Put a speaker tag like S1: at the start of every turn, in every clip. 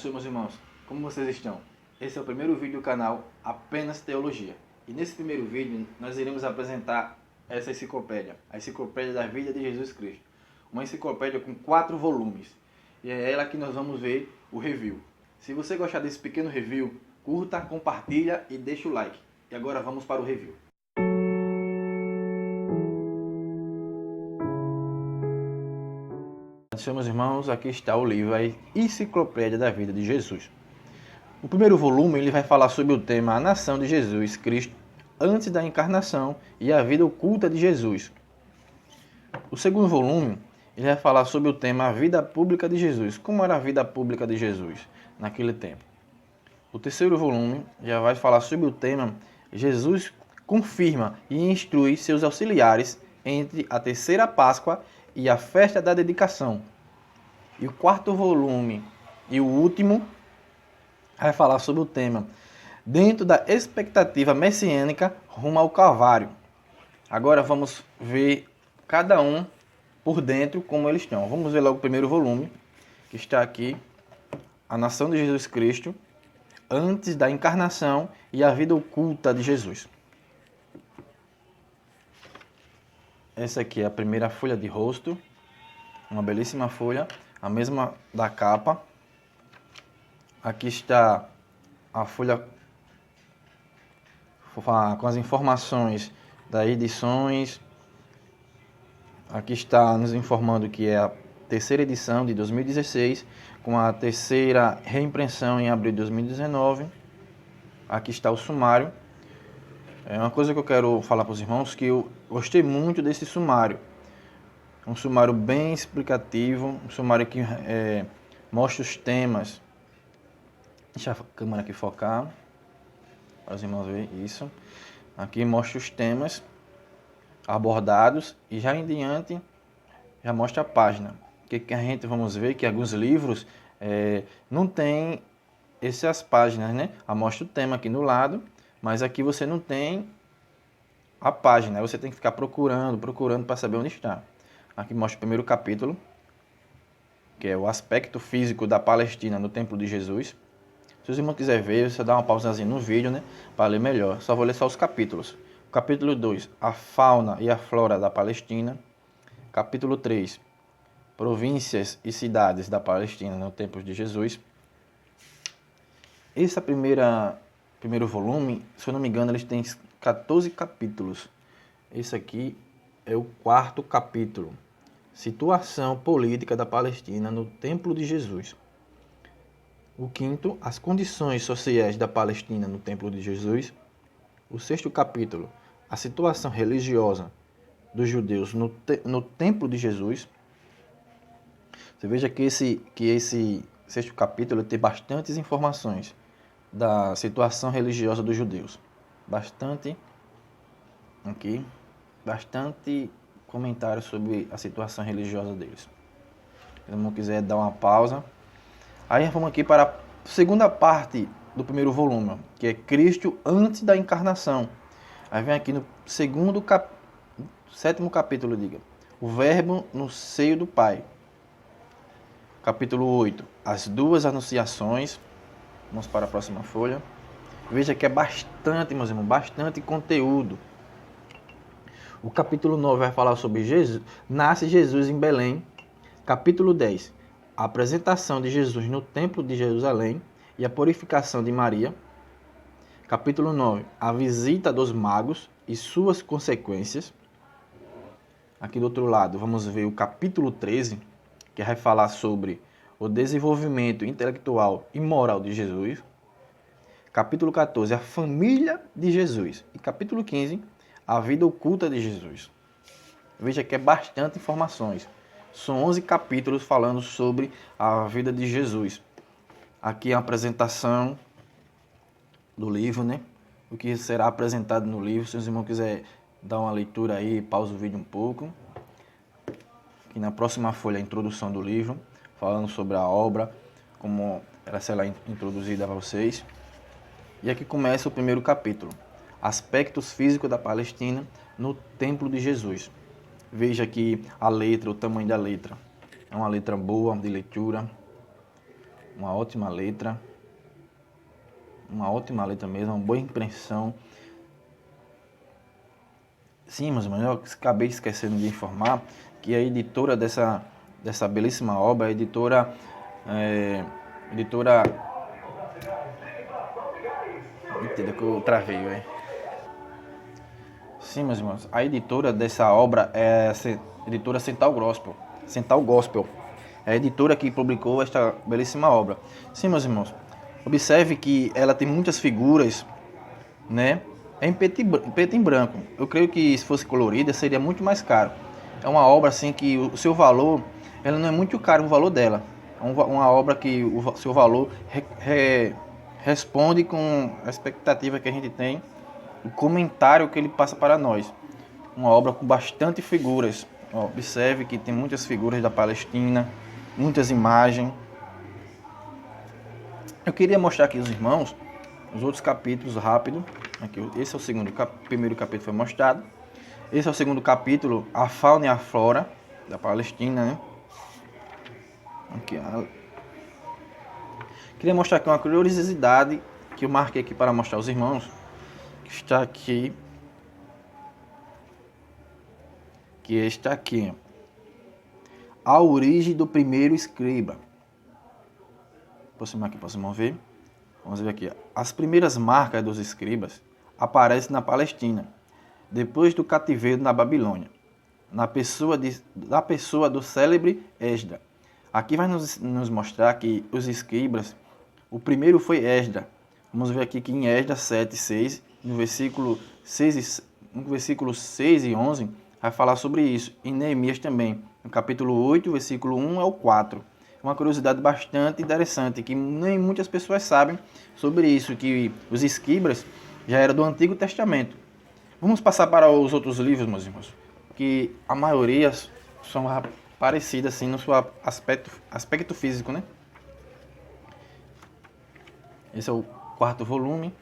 S1: Meus irmãos, como vocês estão? Esse é o primeiro vídeo do canal Apenas Teologia. E nesse primeiro vídeo nós iremos apresentar essa enciclopédia, a Enciclopédia da Vida de Jesus Cristo. Uma enciclopédia com 4 volumes. E é ela que nós vamos ver o review. Se você gostar desse pequeno review, curta, compartilha e deixa o like. E agora vamos para o review. Meus irmãos, aqui está o livro, a Enciclopédia da Vida de Jesus. O primeiro volume ele vai falar sobre o tema A Nação de Jesus Cristo antes da encarnação e a vida oculta de Jesus. O segundo volume ele vai falar sobre o tema A Vida Pública de Jesus, como era a vida pública de Jesus naquele tempo. O terceiro volume já vai falar sobre o tema Jesus confirma e instrui seus auxiliares entre a terceira Páscoa e a festa da dedicação. E o quarto volume e o último vai falar sobre o tema dentro da expectativa messiânica rumo ao Calvário. Agora vamos ver cada um por dentro como eles estão. Vamos ver logo o primeiro volume, que está aqui, A Nação de Jesus Cristo, antes da encarnação e a vida oculta de Jesus. Essa aqui é a primeira folha de rosto, uma belíssima folha, a mesma da capa. Aqui está a folha com as informações das edições. Aqui está nos informando que é a terceira edição de 2016, com a terceira reimpressão em abril de 2019. Aqui está o sumário. É uma coisa que eu quero falar para os irmãos, que eu gostei muito desse sumário. Um sumário bem explicativo, um sumário que mostra os temas. Deixa a câmera aqui focar, para os irmãos verem isso. Aqui mostra os temas abordados e já em diante já mostra a página. Que a gente vamos ver que alguns livros não tem essas páginas, né? Mostra o tema aqui no lado, mas aqui você não tem a página. Você tem que ficar procurando para saber onde está. Aqui mostra o primeiro capítulo, que é o aspecto físico da Palestina no Templo de Jesus. Se os irmãos quiserem ver, você dá uma pausazinha no vídeo, né, para ler melhor. Só vou ler só os capítulos. Capítulo 2, a fauna e a flora da Palestina. Capítulo 3, províncias e cidades da Palestina no Templo de Jesus. Esse primeiro volume, se eu não me engano, eles têm 14 capítulos. Esse aqui é o quarto capítulo. Situação política da Palestina no Templo de Jesus. O quinto, as condições sociais da Palestina no Templo de Jesus. O sexto capítulo, a situação religiosa dos judeus no Templo de Jesus. Você veja que esse sexto capítulo tem bastantes informações da situação religiosa dos judeus. Bastante comentários sobre a situação religiosa deles. Se não quiser dar uma pausa. Aí vamos aqui para a segunda parte do primeiro volume, que é Cristo antes da encarnação. Aí vem aqui no sétimo capítulo, o Verbo no seio do Pai. Capítulo 8, as duas anunciações. Vamos para a próxima folha. Veja que é bastante, meus irmãos, bastante conteúdo. O capítulo 9 vai falar sobre Jesus. Nasce Jesus em Belém. Capítulo 10, a apresentação de Jesus no Templo de Jerusalém e a purificação de Maria. Capítulo 9, a visita dos magos e suas consequências. Aqui do outro lado, vamos ver o capítulo 13, que vai falar sobre o desenvolvimento intelectual e moral de Jesus. Capítulo 14, a família de Jesus. E capítulo 15, a vida oculta de Jesus. Veja que é bastante informações. São 11 capítulos falando sobre a vida de Jesus. Aqui a apresentação do livro, né? O que será apresentado no livro. Se os irmãos quiserem dar uma leitura aí, pausa o vídeo um pouco. Aqui na próxima folha, a introdução do livro, falando sobre a obra, como ela será introduzida a vocês. E aqui começa o primeiro capítulo. Aspectos físicos da Palestina no Templo de Jesus. Veja aqui a letra, o tamanho da letra. É uma letra boa de leitura. uma ótima letra mesmo, uma boa impressão. Sim, meus irmãos, eu acabei esquecendo de informar que a editora dessa belíssima obra, a editora... Entenda que eu travei, velho. Sim, meus irmãos, a editora dessa obra é a editora Central Gospel. Central Gospel. É a editora que publicou esta belíssima obra. Sim, meus irmãos, observe que ela tem muitas figuras, né? É em preto e branco. Eu creio que se fosse colorida seria muito mais caro. É uma obra assim que o seu valor, ela não é muito caro o valor dela. É uma obra que o seu valor responde com a expectativa que a gente tem, o comentário que ele passa para nós. Uma obra com bastante figuras. Observe que tem muitas figuras da Palestina, muitas imagens. Eu queria mostrar aqui aos irmãos os outros capítulos rápido. Aqui, esse é o segundo, primeiro capítulo foi mostrado. Esse é o segundo capítulo, a fauna e a flora da Palestina, né? Aqui, queria mostrar aqui uma curiosidade que eu marquei aqui para mostrar aos irmãos, que está aqui. A origem do primeiro escriba. Vou aproximar aqui para vocês ver. Vamos ver aqui. As primeiras marcas dos escribas aparecem na Palestina, depois do cativeiro na Babilônia, da pessoa do célebre Esdra. Aqui vai nos mostrar que os escribas, o primeiro foi Esdra. Vamos ver aqui que em Esdra 7:6, no versículo 6 e 11, vai falar sobre isso. Em Neemias também, no capítulo 8, versículo 1 ao 4. Uma curiosidade bastante interessante, que nem muitas pessoas sabem sobre isso, que os escribas já eram do Antigo Testamento. Vamos passar para os outros livros, meus irmãos, que a maioria são parecidas assim no seu aspecto físico, né? Esse é o quarto volume.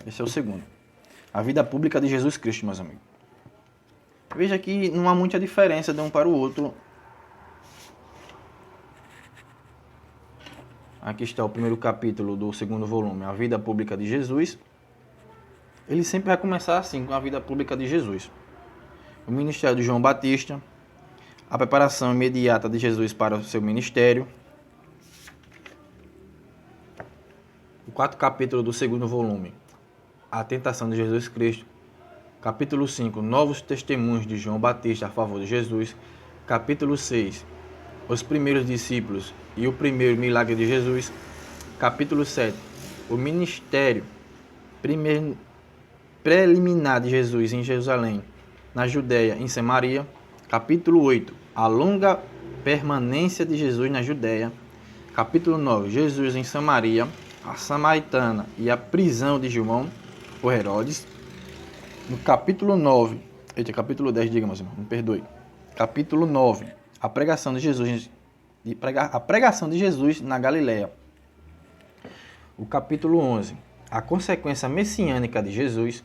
S1: Esse é o segundo. A vida pública de Jesus Cristo, meus amigos. Veja que não há muita diferença de um para o outro. Aqui está o primeiro capítulo do segundo volume, a vida pública de Jesus. Ele sempre vai começar assim, com a vida pública de Jesus. O ministério de João Batista, a preparação imediata de Jesus para o seu ministério. O quarto capítulo do segundo volume, a tentação de Jesus Cristo. Capítulo 5, novos testemunhos de João Batista a favor de Jesus. Capítulo 6, os primeiros discípulos e o primeiro milagre de Jesus. Capítulo 7, o ministério preliminar de Jesus em Jerusalém, na Judéia, em Samaria. Capítulo 8, a longa permanência de Jesus na Judéia. Capítulo 9, Jesus em Samaria, a samaritana e a prisão de João por Herodes. No capítulo 9, capítulo 10, diga, meus irmãos, me perdoe. Capítulo 9, a pregação de Jesus na Galileia. O capítulo 11, a consequência messiânica de Jesus.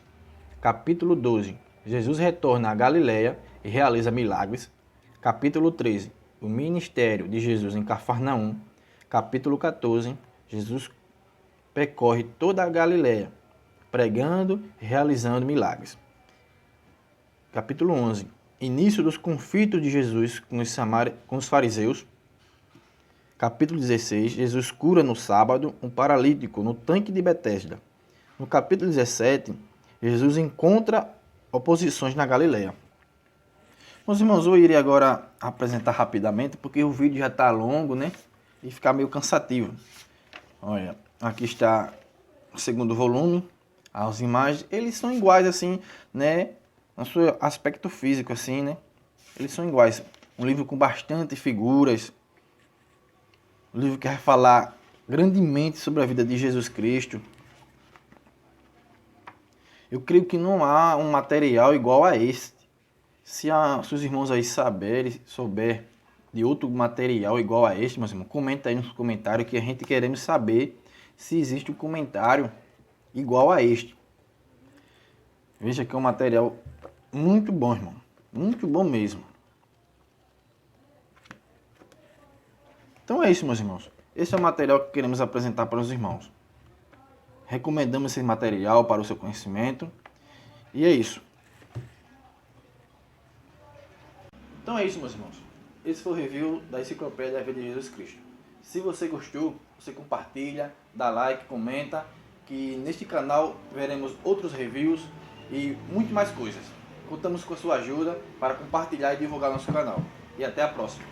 S1: Capítulo 12, Jesus retorna à Galileia e realiza milagres. Capítulo 13, o ministério de Jesus em Cafarnaum. Capítulo 14, Jesus percorre toda a Galileia, pregando e realizando milagres. Capítulo 11. Início dos conflitos de Jesus com os fariseus. Capítulo 16. Jesus cura no sábado um paralítico no tanque de Betesda. No capítulo 17, Jesus encontra oposições na Galileia. Meus irmãos, eu irei agora apresentar rapidamente, porque o vídeo já está longo, né? E fica meio cansativo. Olha, aqui está o segundo volume. As imagens, eles são iguais assim, né? No seu aspecto físico assim, né? Eles são iguais. Um livro com bastante figuras. Um livro que vai falar grandemente sobre a vida de Jesus Cristo. Eu creio que não há um material igual a este. Se os irmãos aí souber de outro material igual a este, meus irmãos, comenta aí nos comentários, que a gente queremos saber se existe um comentário igual a este. Veja que é um material muito bom, irmão. Muito bom mesmo. Então é isso, meus irmãos. Esse é o material que queremos apresentar para os irmãos. Recomendamos esse material para o seu conhecimento. E é isso. Então é isso, meus irmãos. Esse foi o review da Enciclopédia da Vida de Jesus Cristo. Se você gostou, você compartilha, dá like, comenta, que neste canal veremos outros reviews e muito mais coisas. Contamos com a sua ajuda para compartilhar e divulgar nosso canal. E até a próxima.